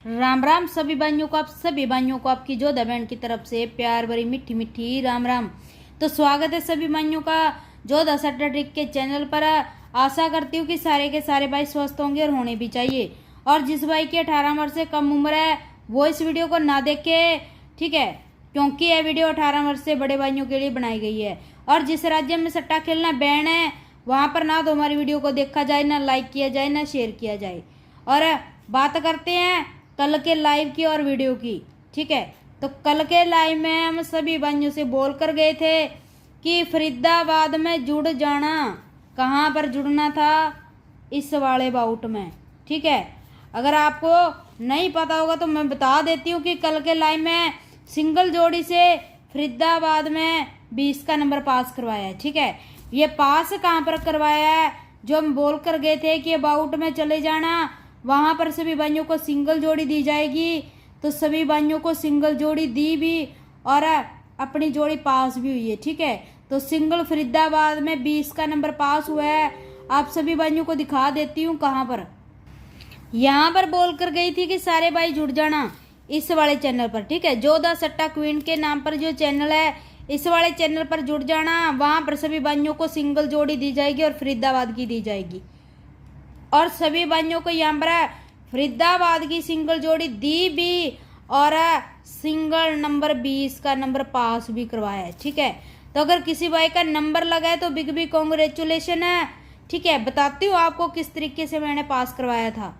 राम राम सभी भाइयों को, आप सभी भाइयों को आपकी जोधा बहन की तरफ से प्यार भरी मीठी मीठी राम राम। तो स्वागत है सभी भाइयों का जोधा सट्टा ट्रिक के चैनल पर। आशा करती हूँ कि सारे के सारे भाई स्वस्थ होंगे और होने भी चाहिए। और जिस भाई की 18 वर्ष से कम उम्र है वो इस वीडियो को ना देखे, ठीक है, क्योंकि यह वीडियो 18 वर्ष से बड़े भाइयों के लिए बनाई गई है। और जिस राज्य में सट्टा खेलना बैन है वहाँ पर ना तो हमारी वीडियो को देखा जाए, ना लाइक किया जाए, ना शेयर किया जाए। और बात करते हैं कल के लाइव की और वीडियो की, ठीक है। तो कल के लाइव में हम सभी भाइयों से बोल कर गए थे कि फरीदाबाद में जुड़ जाना। कहाँ पर जुड़ना था? इस वाले बाउट में, ठीक है। अगर आपको नहीं पता होगा तो मैं बता देती हूँ कि कल के लाइव में सिंगल जोड़ी से फरीदाबाद में 20 का नंबर पास करवाया है, ठीक है। ये पास कहाँ पर करवाया है? जो हम बोल कर गए थे कि बाउट में चले जाना, वहाँ पर सभी भाइयों को सिंगल जोड़ी दी जाएगी। तो सभी भाइयों को सिंगल जोड़ी दी भी और अपनी जोड़ी पास भी हुई है, ठीक है। तो सिंगल फरीदाबाद में 20 का नंबर पास हुआ है। आप सभी भाइयों को दिखा देती हूँ कहाँ पर। यहाँ पर बोल कर गई थी कि सारे भाई जुड़ जाना इस वाले चैनल पर, ठीक है। जोधा सट्टा क्वीन के नाम पर जो चैनल है, इस वाले चैनल पर जुड़ जाना। वहाँ पर सभी भाइयों को सिंगल जोड़ी दी जाएगी और फरीदाबाद की दी जाएगी। और सभी भाइयों को यहाँ पर फरीदाबाद की सिंगल जोड़ी दी भी और सिंगल नंबर 20 का नंबर पास भी करवाया है, ठीक है। तो अगर किसी भाई का नंबर लगा है तो बिग बिग कॉन्ग्रेचुलेशन है, ठीक है। बताती हूँ आपको किस तरीके से मैंने पास करवाया था।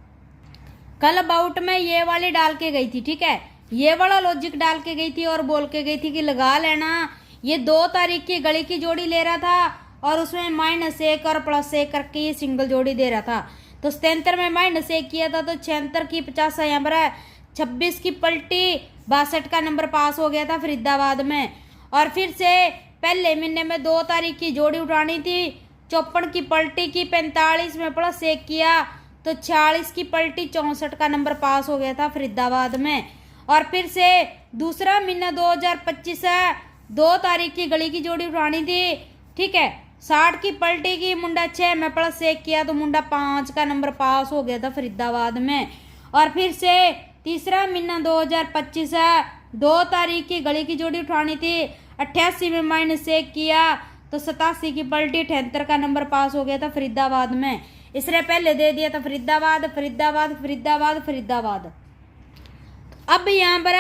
कल बाउट में ये वाली डाल के गई थी, ठीक है। ये वाला लॉजिक डाल के गई थी और बोल के गई थी कि लगा लेना। ये 2 तारीख की गली की जोड़ी ले रहा था और उसमें -1 और +1 करके ये सिंगल जोड़ी दे रहा था। तो 77 में -1 किया था तो 76 की 50 यहाँ पर है, 26 की पलटी 62 का नंबर पास हो गया था फरीदाबाद में। और फिर से पहले महीने में 2 तारीख की जोड़ी उठानी थी, 54 की पलटी की 45 में +1 किया तो 46 की पलटी 64 का नंबर पास हो गया था फरीदाबाद में। और फिर से दूसरा महीना 2025 है, 2 तारीख की गली की जोड़ी उठानी थी, ठीक है। 60 की पलटी की मुंडा 6 में +1 किया तो मुंडा 5 का नंबर पास हो गया था फरीदाबाद में। और फिर से तीसरा महीना 2025 है, 2 तारीख की गली की जोड़ी उठानी थी, 88 में -1 किया तो 87 की पलटी 78 का नंबर पास हो गया था फरीदाबाद में। इसने पहले दे दिया था फरीदाबाद फरीदाबाद फरीदाबाद फरीदाबाद। अब यहाँ पर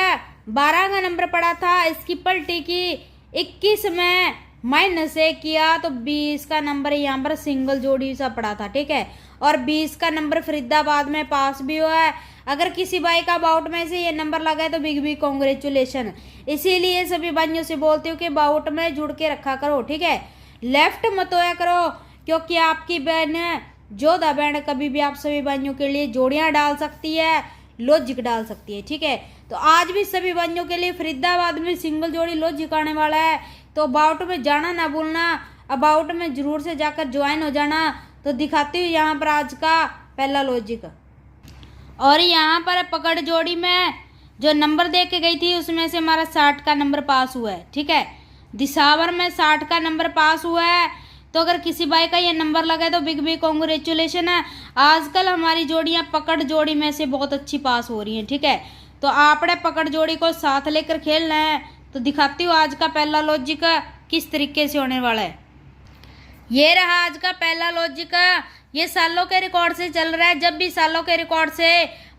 12 का नंबर पड़ा था, इसकी पलटी की 21 में -1 किया तो 20 का नंबर यहाँ पर सिंगल जोड़ी सा पड़ा था, ठीक है। और 20 का नंबर फरीदाबाद में पास भी हुआ है। अगर किसी भाई का बाउट में से ये नंबर लगा है तो बिग बिग कॉन्ग्रेचुलेशन। इसीलिए सभी भाइयों से बोलती हूँ कि बाउट में जुड़ के रखा करो, ठीक है। लेफ्ट मत होया करो, क्योंकि आपकी बहन जोधा बहन कभी भी आप सभी भाइयों के लिए जोड़ियाँ डाल सकती है, लॉजिक डाल सकती है, ठीक है। तो आज भी सभी भाइयों के लिए फरीदाबाद में सिंगल जोड़ी लॉजिक आने वाला है। तो बाउट में जाना ना भूलना, अबाउट में जरूर से जाकर ज्वाइन हो जाना। तो दिखाती हूँ यहाँ पर आज का पहला लॉजिक। और यहाँ पर पकड़ जोड़ी में जो नंबर दे के गई थी उसमें से हमारा 60 का नंबर पास हुआ है, ठीक है। दिसावर में 60 का नंबर पास हुआ है। तो अगर किसी भाई का ये नंबर लगा है तो बिग बिग कॉन्ग्रेचुलेशन है। आजकल हमारी जोड़ियाँ पकड़ जोड़ी में से बहुत अच्छी पास हो रही हैं, ठीक है। तो आपने पकड़ जोड़ी को साथ लेकर खेलना है। तो दिखाती हूँ आज का पहला लॉजिक किस तरीके से होने वाला है। ये रहा आज का पहला लॉजिक। ये सालों के रिकॉर्ड से चल रहा है। जब भी सालों के रिकॉर्ड से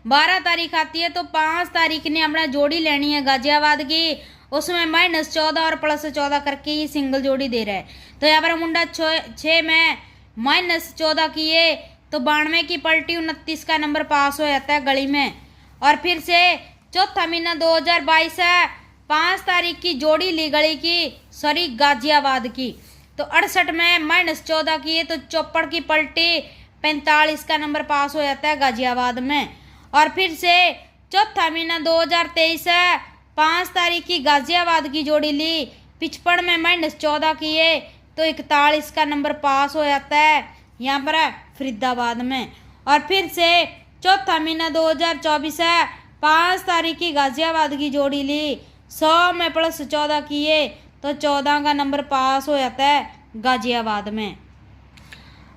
12 तारीख आती है तो 5 तारीख ने अपना जोड़ी लेनी है गाजियाबाद की, उसमें -14 और +14 करके ये सिंगल जोड़ी दे रहा है। तो यहाँ पर मुंडा 6 में -14 किए तो 92 की पलटी 29 का नंबर पास हो जाता है गली में। और फिर से चौथा महीना 2022 है, 5 तारीख की जोड़ी ली गली की, सॉरी गाजियाबाद की, तो 68 में -14 किए तो 54 की पलटी 45 का नंबर पास हो जाता है गाजियाबाद में। और फिर से चौथा महीना 2023 है, 5 तारीख की गाजियाबाद की जोड़ी ली, 55 में -14 किए तो 41 का नंबर पास हो जाता है यहाँ पर फरीदाबाद में। और फिर से चौथा महीना 2024 है, 5 तारीख की गाजियाबाद की जोड़ी ली, 100 में +14 किए तो 14 का नंबर पास हो जाता है गाजियाबाद में।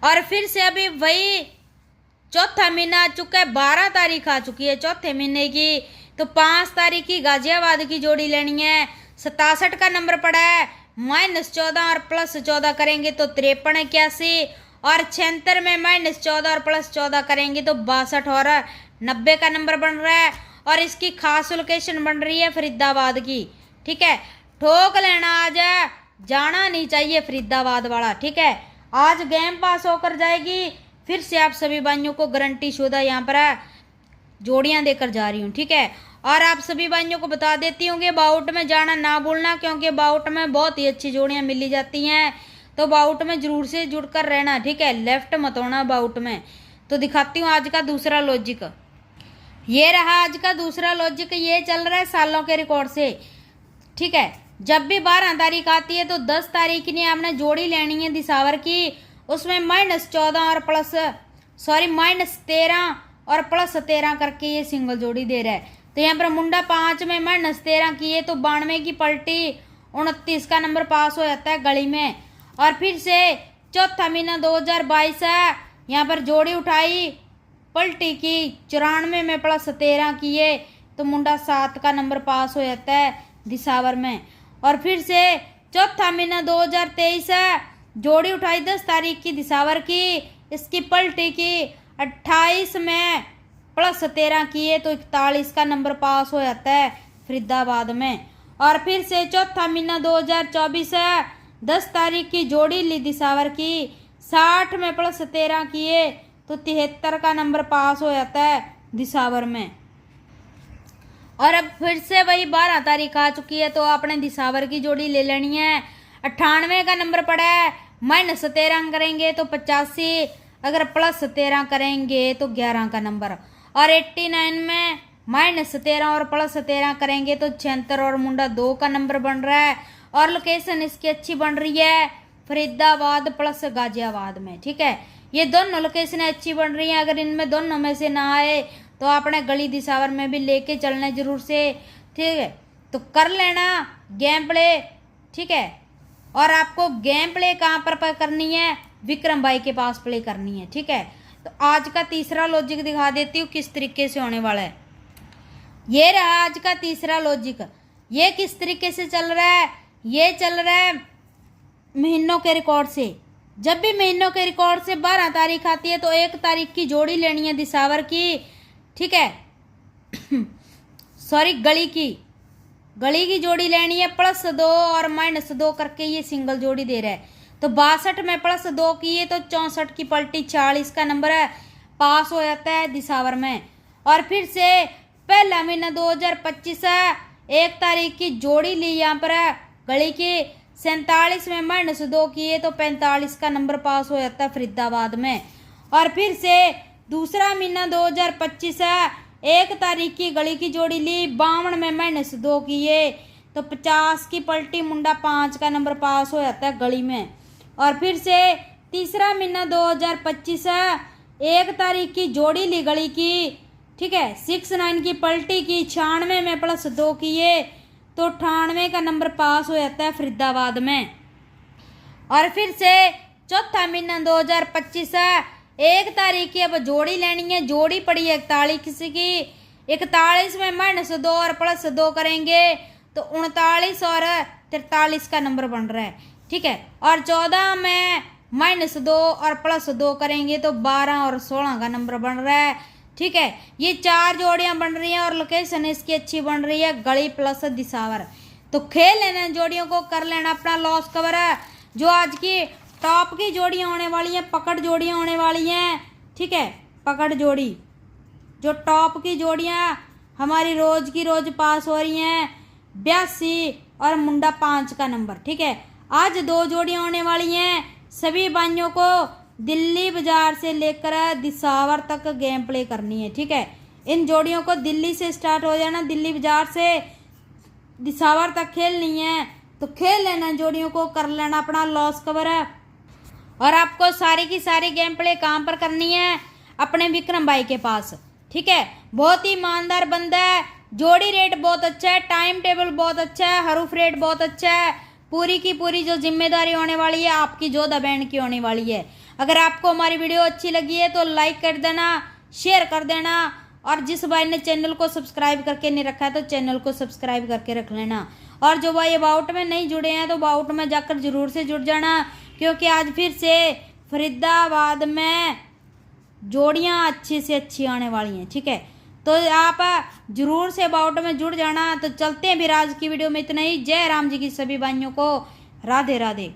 और फिर से अभी वही चौथा महीना आ चुका है, 12 तारीख आ चुकी है चौथे महीने की। तो 5 तारीख की गाजियाबाद की जोड़ी लेनी है। 67 का नंबर पड़ा है, -14 और +14 करेंगे तो 53 और 76 में -14 और +14 करेंगे तो 62 और 90 का नंबर बन रहा है। और इसकी खास लोकेशन बन रही है फरीदाबाद की। ठीक है, ठोक लेना आज, जाना नहीं चाहिए फरीदाबाद वाला। ठीक है, आज गेम पास होकर जाएगी। फिर से आप सभी भाइयों को गारंटी शुदा यहाँ पर जोड़ियाँ देकर जा रही हूँ। ठीक है, और आप सभी भाइयों को बता देती हूँ कि बाउट में जाना ना भूलना, क्योंकि बाउट में बहुत ही अच्छी जोड़ियाँ मिली जाती हैं। तो बाउट में जरूर से जुड़कर रहना। ठीक है, लेफ्ट मत होना बाउट में। तो दिखाती हूँ आज का दूसरा लॉजिक। ये रहा आज का दूसरा लॉजिक। ये चल रहा है सालों के रिकॉर्ड से। ठीक है, जब भी 12 तारीख आती है तो 10 तारीख की आपने जोड़ी लेनी है दिसावर की। उसमें -14 और -13 और +13 करके ये सिंगल जोड़ी दे रहा है। तो यहाँ पर मुंडा 5 में -13 किए तो 92 की पलटी 29 का नंबर पास हो जाता है गली में। और फिर से चौथा महीना 2022 है। यहाँ पर जोड़ी उठाई, पलटी की, 94 में +13 किए तो मुंडा 7 का नंबर पास हो जाता है दिसावर में। और फिर से चौथा महीना 2023 है। जोड़ी उठाई 10 तारीख की दिसावर की, इसकी पलटी की, 28 में +13 किए तो 41 का नंबर पास हो जाता है फरीदाबाद में। और फिर से चौथा महीना 2024 है। 10 तारीख की जोड़ी ली दिसावर की, 60 में +13 किए तो 73 का नंबर पास हो जाता है दिसावर में। और अब फिर से वही 12 तारीख आ चुकी है तो आपने दिसावर की जोड़ी ले लेनी है। 98 का नंबर पड़ा है, -13 करेंगे तो 85, अगर +13 करेंगे तो 11 का नंबर। और 89 में -13 और +13 करेंगे तो 76 और मुंडा 2 का नंबर बन रहा है। और लोकेशन इसकी अच्छी बन रही है फरीदाबाद प्लस गाजियाबाद में। ठीक है, ये दोनों लोकेशन अच्छी बन रही हैं। अगर इनमें दोनों में से ना आए तो आपने गली दिसावर में भी लेके चलना जरूर से। ठीक है, तो कर लेना गेम प्ले। ठीक है, और आपको गेम प्ले कहाँ पर करनी है, विक्रम भाई के पास प्ले करनी है। ठीक है, तो आज का तीसरा लॉजिक दिखा देती हूँ किस तरीके से होने वाला है। ये रहा आज का तीसरा लॉजिक। ये किस तरीके से चल रहा है, ये चल रहा है महीनों के रिकॉर्ड से। जब भी महीनों के रिकॉर्ड से 12 तारीख आती है तो 1 तारीख की जोड़ी लेनी है दिसावर की। ठीक है सॉरी, गली की जोड़ी लेनी है, +2 और -2 करके ये सिंगल जोड़ी दे रहा है। तो 62 में +2 किए तो 64 की पलटी, 40 का नंबर है, पास हो जाता है दिसावर में। और फिर से पहला महीना 2025 है, 1 तारीख की जोड़ी ली यहाँ पर है गली की, 47 में -2 किए तो 45 का नंबर पास हो जाता है फरीदाबाद में। और फिर से दूसरा महीना 2025 है, 1 तारीख की गली की जोड़ी ली, 52 में -2 किए तो 50 की पलटी, मुंडा 5 का नंबर पास हो जाता है गली में। और फिर से तीसरा महीना 2025 है, 1 तारीख की जोड़ी ली गली की। ठीक है, 69 की पलटी की, 96 में +2 किए तो 98 का नंबर पास हो जाता है फरीदाबाद में। और फिर से चौथा महीना 2025 है, 1 तारीख की अब जोड़ी लेनी है, जोड़ी पड़ी है 41 की, 41 में -2 और +2 करेंगे तो 39 और 43 का नंबर बन रहा है। ठीक है, और 14 में -2 और +2 करेंगे तो 12 और 16 का नंबर बन रहा है। ठीक है, ये 4 जोड़ियां बन रही हैं और लोकेशन इसकी अच्छी बन रही है गली प्लस दिसावर। तो खेल लेना जोड़ियों को, कर लेना अपना लॉस कवर है। जो आज की टॉप की जोड़ियां होने वाली हैं, पकड़ जोड़ियां होने वाली हैं। ठीक है, पकड़ जोड़ी जो टॉप की जोड़ियां हमारी रोज की रोज पास हो रही हैं, 82 और मुंडा 5 का नंबर। ठीक है, आज 2 जोड़ियां होने वाली हैं। सभी भाइयों को दिल्ली बाजार से लेकर दिसावर तक गेम प्ले करनी है। ठीक है, इन जोड़ियों को दिल्ली से स्टार्ट हो जाना, दिल्ली बाजार से दिसावर तक खेलनी है। तो खेल लेना जोड़ियों को, कर लेना अपना लॉस कवर है। और आपको सारी की सारी गेम प्ले कहाँ पर करनी है, अपने विक्रम भाई के पास। ठीक है, बहुत ही ईमानदार बंदा है, जोड़ी रेट बहुत अच्छा है, टाइम टेबल बहुत अच्छा है, हरूफ रेट बहुत अच्छा है। पूरी की पूरी जो जिम्मेदारी होने वाली है आपकी जोधा बैंड की होने वाली है। अगर आपको हमारी वीडियो अच्छी लगी है तो लाइक कर देना, शेयर कर देना, और जिस भाई ने चैनल को सब्सक्राइब करके नहीं रखा है तो चैनल को सब्सक्राइब करके रख लेना। और जो भाई अबाउट में नहीं जुड़े हैं तो अबाउट में जाकर जरूर से जुड़ जाना, क्योंकि आज फिर से फरीदाबाद में जोड़ियां अच्छी से अच्छी आने वाली हैं। ठीक है, तो आप जरूर से अबाउट में जुड़ जाना। तो चलते हैं फिर आज की वीडियो में इतना ही। जय राम जी की सभी भाइयों को राधे राधे।